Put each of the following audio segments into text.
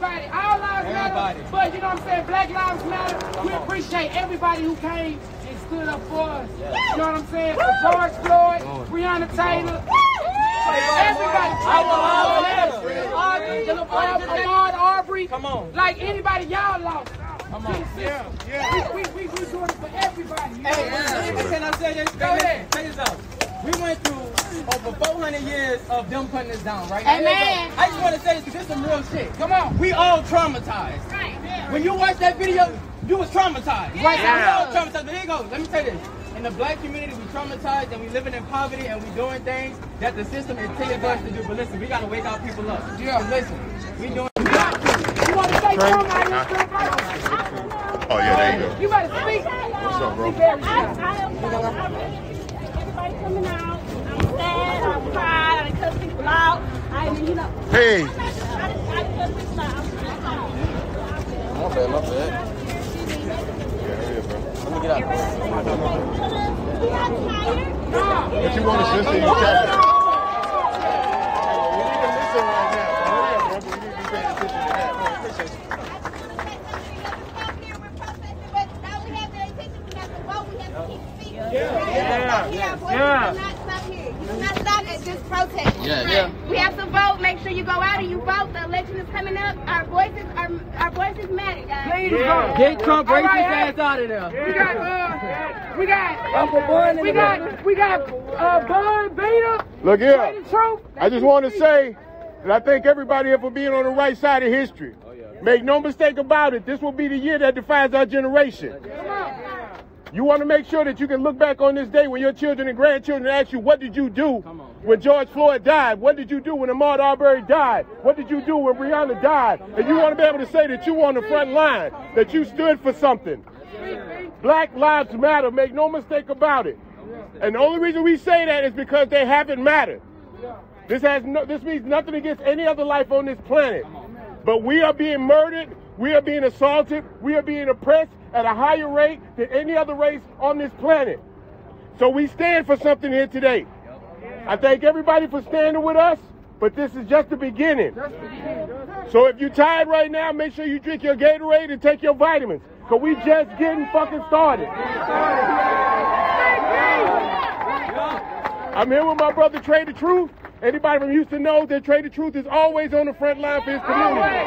everybody. All lives matter. But you know what I'm saying? Black lives matter. We appreciate everybody who came and stood up for us. You know what I'm saying? For George Floyd, Breonna Taylor, everybody. Ahmaud Arbery. Come on. Like anybody y'all lost. Come on. Yeah. We doing it for everybody. Hey, can I say this? Go ahead. Check this out. We went through over 400 years of them putting us down, right? Amen. I just want to say this because this is some real shit. Come on. We all traumatized. Right. When you watch that video, you was traumatized. Yeah. Right now, we all traumatized. But here you go. Let me say this. In the black community, we traumatized and we living in poverty and we doing things that the system intended us to do. But listen, we got to wake our people up. Yeah. Listen, we doing... You want to say something out here? Oh, yeah, there you go. You better speak. What's up, bro? Everybody coming out. I'm sad. I'm proud. I cut people out. Hey. I cut people out. My bad. Let me get out. What you want to sister? You tell me. We need to listen right now. We need to be paying attention to that. Appreciate you. We have to vote. Make sure you go out and you vote. The election is coming up. Our voices matter, guys. Please vote. Get Trump, break his ass out of there. We got Bud Beta. Look here. Trae the Truth. I just want to say that I thank everybody here for being on the right side of history. Make no mistake about it. This will be the year that defines our generation. You want to make sure that you can look back on this day when your children and grandchildren ask you, what did you do when George Floyd died? What did you do when Ahmaud Arbery died? What did you do when Breonna died? And you want to be able to say that you were on the front line, that you stood for something. Black lives matter. Make no mistake about it. And the only reason we say that is because they haven't mattered. This means nothing against any other life on this planet. But we are being murdered. We are being assaulted. We are being oppressed at a higher rate than any other race on this planet. So we stand for something here today. I thank everybody for standing with us, but this is just the beginning. So if you're tired right now, make sure you drink your Gatorade and take your vitamins, because we just getting fucking started. I'm here with my brother Trae the Truth. Anybody from Houston knows that Trae the Truth is always on the front line for his community.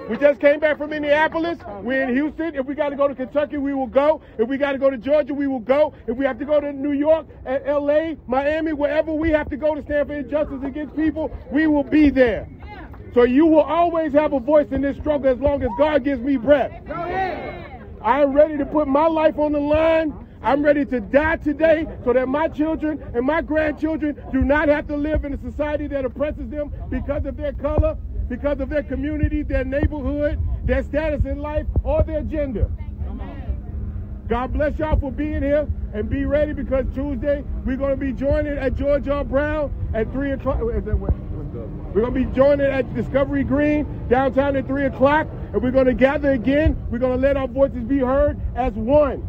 We just came back from Minneapolis. We're in Houston. If we got to go to Kentucky, we will go. If we got to go to Georgia, we will go. If we have to go to New York, LA, Miami, wherever we have to go to stand for injustice against people, we will be there. So you will always have a voice in this struggle as long as God gives me breath. I am ready to put my life on the line. I'm ready to die today so that my children and my grandchildren do not have to live in a society that oppresses them because of their color, because of their community, their neighborhood, their status in life, or their gender. God bless y'all for being here, and be ready because Tuesday we're going to be joining at George R. Brown at 3 o'clock. We're going to be joining at Discovery Green downtown at 3 o'clock, and we're going to gather again. We're going to let our voices be heard as one.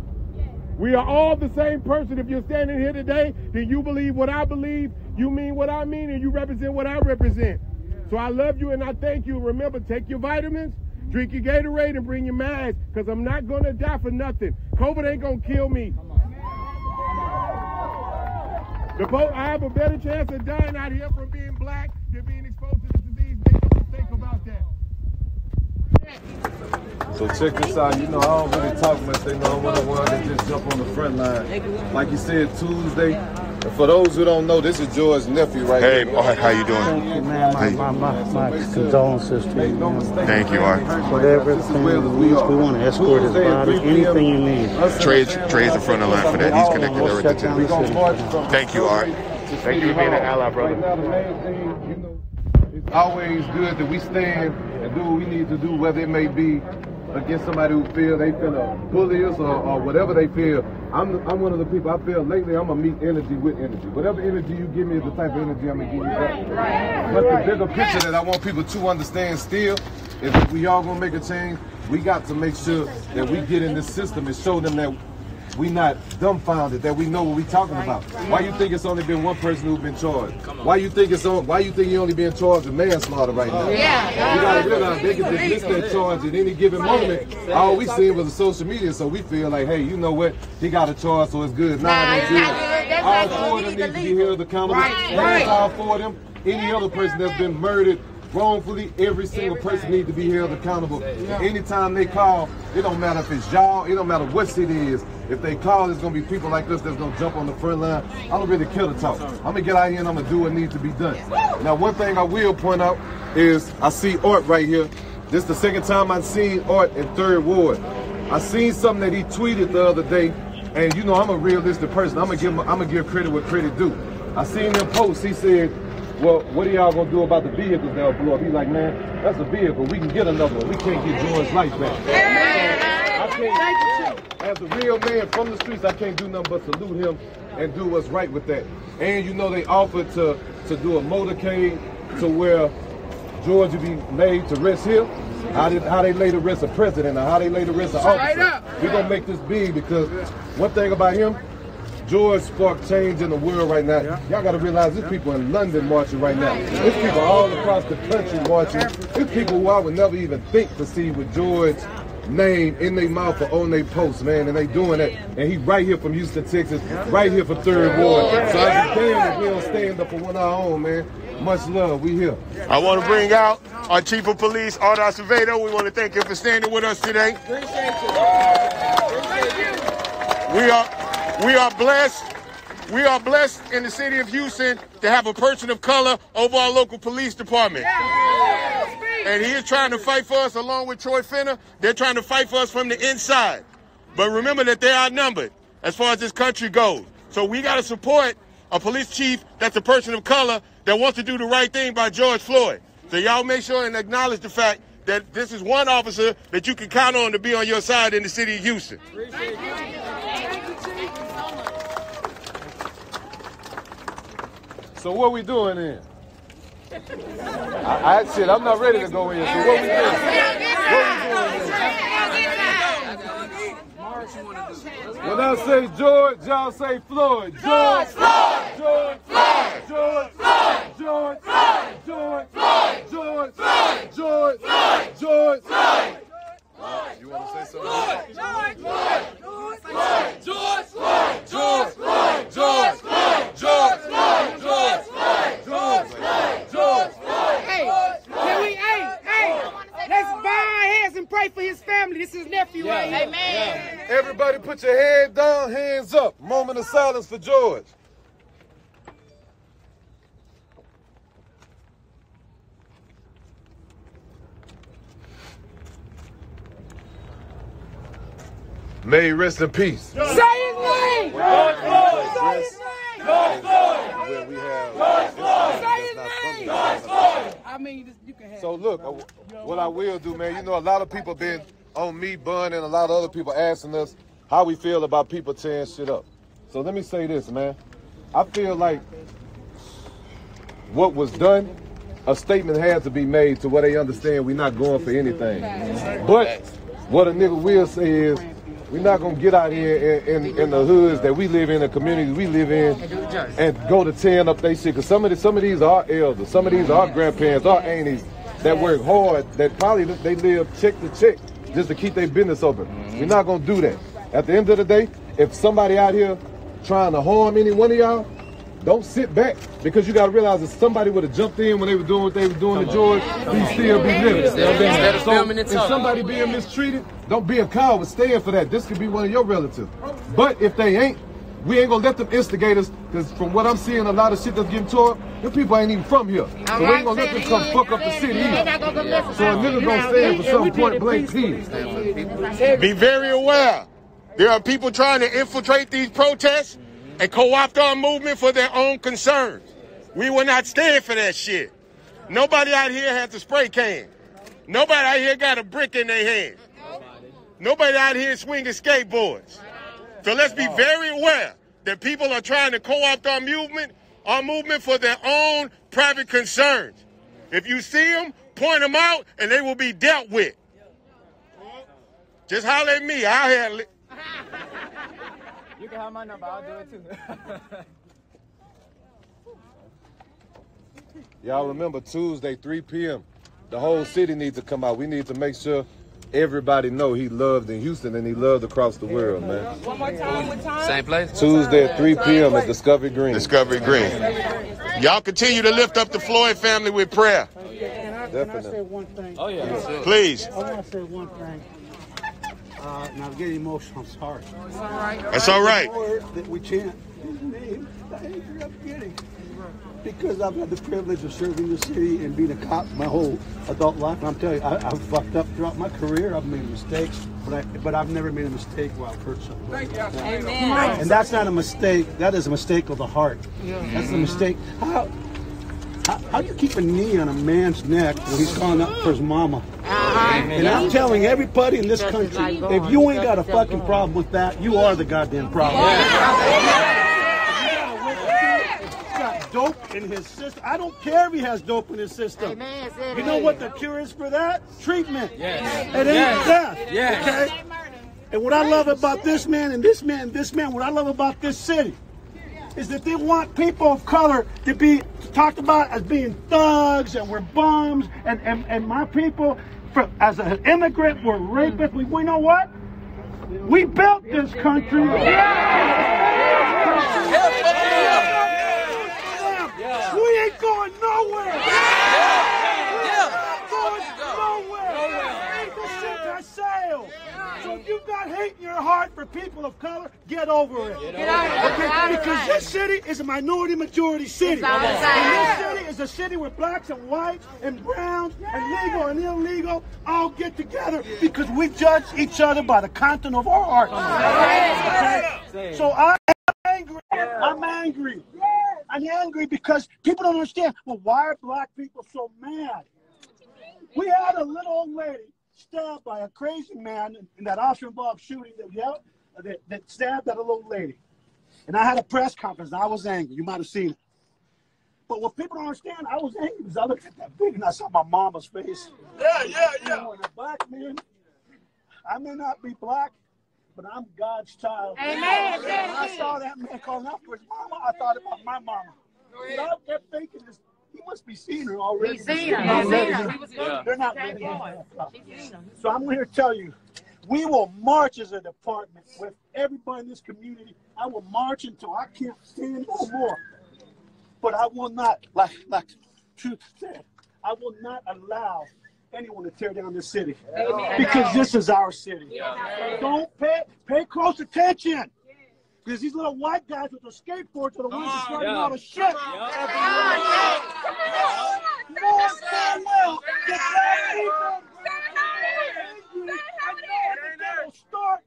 We are all the same person. If you're standing here today, then you believe what I believe, you mean what I mean, and you represent what I represent. So I love you and I thank you. Remember, take your vitamins, drink your Gatorade, and bring your mask, because I'm not going to die for nothing. COVID ain't going to kill me. I have a better chance of dying out here from being black than being exposed to the disease. Make no mistake about that. So check this out. You know, I don't really talk much. They know I'm one of the ones that just jump on the front line. Like you said, Tuesday. And for those who don't know, this is George's nephew right here. Hey, how you doing? Thank you, man. My condolences to you, man. Thank you, Art. Whatever we want to escort his body, anything you need. Trae's in front of the line for that. He's connected everything to this. Thank you, Art. Thank you for being an ally, brother. Right now, the main thing, you know, it's always good that we stand and do what we need to do, whether it may be against somebody who feel they finna bully us or whatever they feel. I'm one of the people, I feel lately I'm gonna meet energy with energy. Whatever energy you give me is the type of energy I'm gonna give you back. But the bigger picture that I want people to understand still is that we all gonna make a change. We got to make sure that we get in this system and show them that we not dumbfounded, that we know what we talking about. Why you think it's only been one person who's been charged? Why you think you only being charged with manslaughter right now? Yeah. You gotta realize they can dismiss that charge at any given moment. All we seen was the social media, so we feel like, hey, you know what? He got a charge, so it's good. Nah, it's good. All four of them need to be held accountable. Right. All four of them. Any other person that's been murdered wrongfully, every single person needs to be held accountable. Anytime they call, it don't matter if it's y'all, it don't matter what city it is. If they call, there's gonna be people like us that's gonna jump on the front line. I don't really care to talk. I'm gonna get out here and I'm gonna do what needs to be done. Now, one thing I will point out is I see Art right here. This is the second time I've seen Art in 3rd Ward. I seen something that he tweeted the other day, and you know I'm a realistic person. I'm gonna give credit where credit due. I seen him post. He said, well, what are y'all gonna do about the vehicles that'll blow up? He's like, man, that's a vehicle. We can get another one. We can't get George's life back. I can't, as a real man from the streets, I can't do nothing but salute him and do what's right with that. And you know, they offered to do a motorcade to where George would be made to rest here. How they lay to rest a president or how they lay to rest an officer. We're gonna make this big because one thing about him, George sparked change in the world right now. Y'all got to realize there's people in London marching right now. There's people all across the country marching. There's people who I would never even think to see with George's name in their mouth or on their post, man, and they doing that. And he right here from Houston, Texas, right here for 3rd Ward. So I'd be damned if we don't stand up for one of our own, man. Much love, we here. I want to bring out our Chief of Police, Acevedo. We want to thank you for standing with us today. Appreciate you. We are blessed. We are blessed in the city of Houston to have a person of color over our local police department. And he is trying to fight for us along with Troy Finner. They're trying to fight for us from the inside. But remember that they're outnumbered as far as this country goes. So we got to support a police chief that's a person of color that wants to do the right thing by George Floyd. So y'all make sure and acknowledge the fact that this is one officer that you can count on to be on your side in the city of Houston. So what we doing then? I'm not ready to go in. So what we doing? When I say George, y'all say Floyd. George Floyd. George Floyd. George Floyd. George Floyd. George Floyd. George Floyd. George Floyd. George Floyd. You want to say something? George Floyd. George Floyd. George Floyd. George Floyd. George Floyd. George Floyd. George Floyd. George Floyd. George Floyd. Hey, let's bow our heads and pray for his family. This is his nephew right here. Amen. Everybody put your head down, hands up. Moment of silence for George. May he rest in peace. Say his name! George Floyd! Say his name! George Floyd! Where we have George Floyd! Say his name! George Floyd! I mean, you can have. So look, what I will do, man, you know, a lot of people been on me, Bun, and a lot of other people asking us how we feel about people tearing shit up. So let me say this, man. I feel like what was done, a statement had to be made to where they understand we're not going for anything. But what a nigga will say is, we're not going to get out here in the hoods that we live in, the communities we live in, and go to tearing up they shit. Because some of these are elders, some of these are grandparents, our aunties that work hard, that probably they live check to check just to keep their business open. We're not going to do that. At the end of the day, if somebody out here trying to harm any one of y'all, don't sit back, because you got to realize if somebody would have jumped in when they were doing what they were doing to George, he'd still be living. So if somebody being mistreated, don't be a coward. Stand for that. This could be one of your relatives. But if they ain't, we ain't going to let them instigate us, because from what I'm seeing, a lot of shit that's getting tore up, them people ain't even from here. So we ain't going to let them come fuck up the city either. So a nigga going to stand for some point blank peace. Be very aware. There are people trying to infiltrate these protests and co-opt our movement for their own concerns. We will not stand for that shit. Nobody out here has a spray can. Nobody out here got a brick in their hand. Nobody out here swinging skateboards. So let's be very aware that people are trying to co-opt our movement for their own private concerns. If you see them, point them out, and they will be dealt with. Just holler at me. I'll handle it. You can have my number. I'll do it too. Y'all remember Tuesday, 3 p.m. The whole city needs to come out. We need to make sure everybody know he loved in Houston and he loved across the world, man. One more time, what time? Same place? Tuesday at 3 p.m. at Discovery Green. Discovery Green. Y'all continue to lift up the Floyd family with prayer. Can I say one thing? Oh, yeah. Please. I want to say one thing. And I'm getting emotional. I'm sorry. That's all right. That we chant his name. The anger I'm getting. Because I've had the privilege of serving the city and being a cop my whole adult life. And I'm telling you, I've fucked up throughout my career. I've made mistakes, but I've never made a mistake where I've hurt someone. Amen. And that's not a mistake. That is a mistake of the heart. That's a mistake. How do you keep a knee on a man's neck when he's calling up for his mama? And I'm telling everybody in this country, if you ain't got a fucking problem with that, you are the goddamn problem. Dope in his system. I don't care if he has dope in his system. You know what the cure is for that? Treatment. It ain't death. Okay? And what I love about this man and this man and this man, what I love about this city is that they want people of color to be talked about as being thugs and we're bums and my people, as an immigrant, we're rapists. We know what? We built this country. We ain't going nowhere. Going nowhere. Ain't the ship has sailed. So if you've got hate in your heart for people of color, get over it. Okay? Because this city is a minority majority city. And this city is a city where blacks and whites and browns and legal and illegal all get together because we judge each other by the content of our heart. Okay? So I'm angry. I'm angry. I'm angry because people don't understand. Well, why are black people so mad? We had a little old lady stabbed by a crazy man in that officer-involved shooting that stabbed that little old lady. And I had a press conference, and I was angry. You might have seen it. But what people don't understand, I was angry because I looked at that video and I saw my mama's face. And when a black man, I may not be black, but I'm God's child. Amen. When I saw that man calling out for his mama, I thought about my mama. And I kept thinking, this, he must be seeing her already. He's seen her. They're not ready. So I'm here to tell you, we will march as a department with everybody in this community. I will march until I can't stand no more. But I will not, like Truth said, I will not allow anyone to tear down this city. Because this is our city. Don't pay close attention. Because these little white guys with the skateboards are the ones that starting all the shit. More farewell.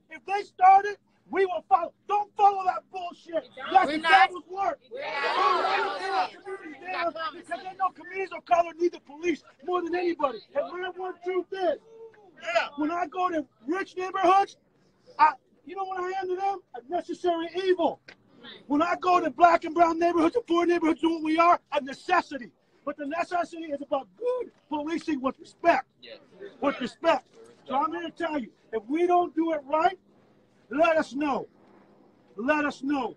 If they started, we will follow. Don't follow that bullshit. That's the devil's work. Because they know communities of color need the police more than anybody. And my one truth is, when I go to rich neighborhoods, you know what I am to them? A necessary evil. When I go to black and brown neighborhoods and poor neighborhoods, do what we are, a necessity. But the necessity is about good policing with respect. With respect. So I'm here to tell you, if we don't do it right, let us know. Let us know.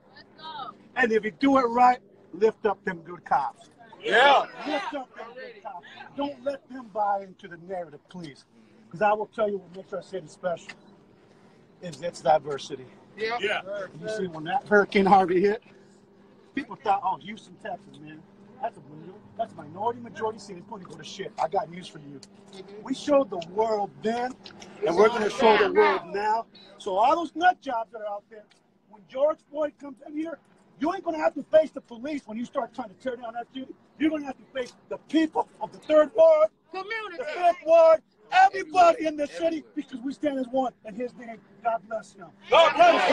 And if you do it right, lift up them good cops. Lift up them good cops. Don't let them buy into the narrative, please. Because I will tell you what makes our city special is its diversity. You see, when that Hurricane Harvey hit, people thought, oh, Houston, Texas, man. That's a minority majority city. It's going to go to shit. I got news for you. We showed the world then, and we're going to show the world now. So all those nut jobs that are out there, when George Floyd comes in here, you ain't going to have to face the police when you start trying to tear down that city. You're going to have to face the people of the 3rd Ward, the 5th Ward, everybody in the city, because we stand as one. In his name, God bless him. God bless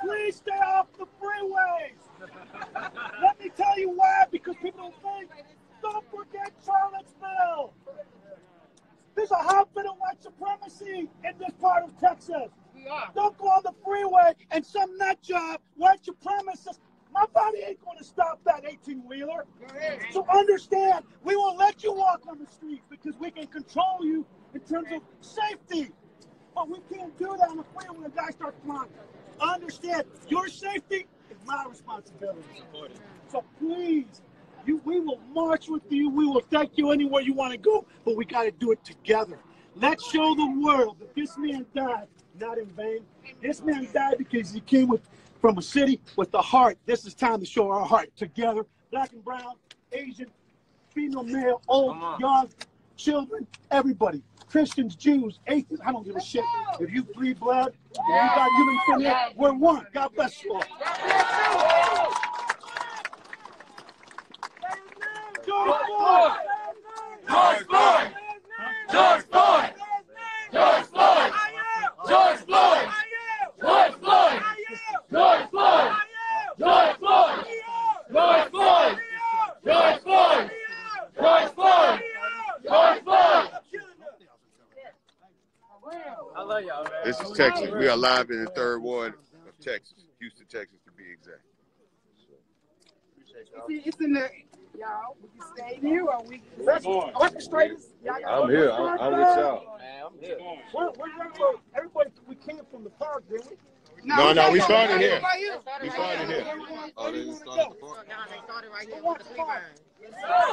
Please stay off the freeways. Let me tell you why, because people don't think. Don't forget Charlottesville. There's a hotbed of white supremacy in this part of Texas. Don't go on the freeway and some nut job wants your premises. My body ain't going to stop that 18-wheeler. So understand, we will let you walk on the streets because we can control you in terms of safety. But we can't do that on the freeway when a guy starts flying. Understand, your safety is my responsibility. So please, we will march with you. We will take you anywhere you want to go, but we got to do it together. Let's show the world that this man died not in vain. This man died because he came from a city with the heart. This is time to show our heart together. Black and brown, Asian, female, male, old, young, children, everybody. Christians, Jews, atheists, I don't give a shit. If you bleed blood, if you got human finish, we're one. God bless you all. George Floyd! George Floyd! George Floyd! George Floyd! George Floyd! George Floyd! George Floyd! George Floyd! George Floyd! George Floyd! George Floyd! George Floyd! I love y'all, man. This is Texas. We are live in the 3rd ward of Texas, Houston, Texas, to be exact. It's in the, y'all, we can stay here or we orchestrators. I'm here. I'm with y'all. Man, I'm here. Everybody, we came from the park, didn't we? No, we started here. We started here. Oh, they didn't start at the park? They started right here with the flea burn.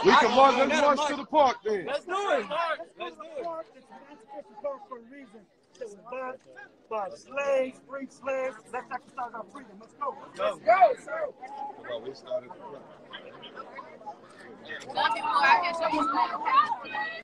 We can march to the park then. Let's do it. Let's do it. It's a park for a reason. It was built by slaves, free slaves. Let's exercise our freedom. Let's go. Let's go, sir. Well, we started. Some people out here,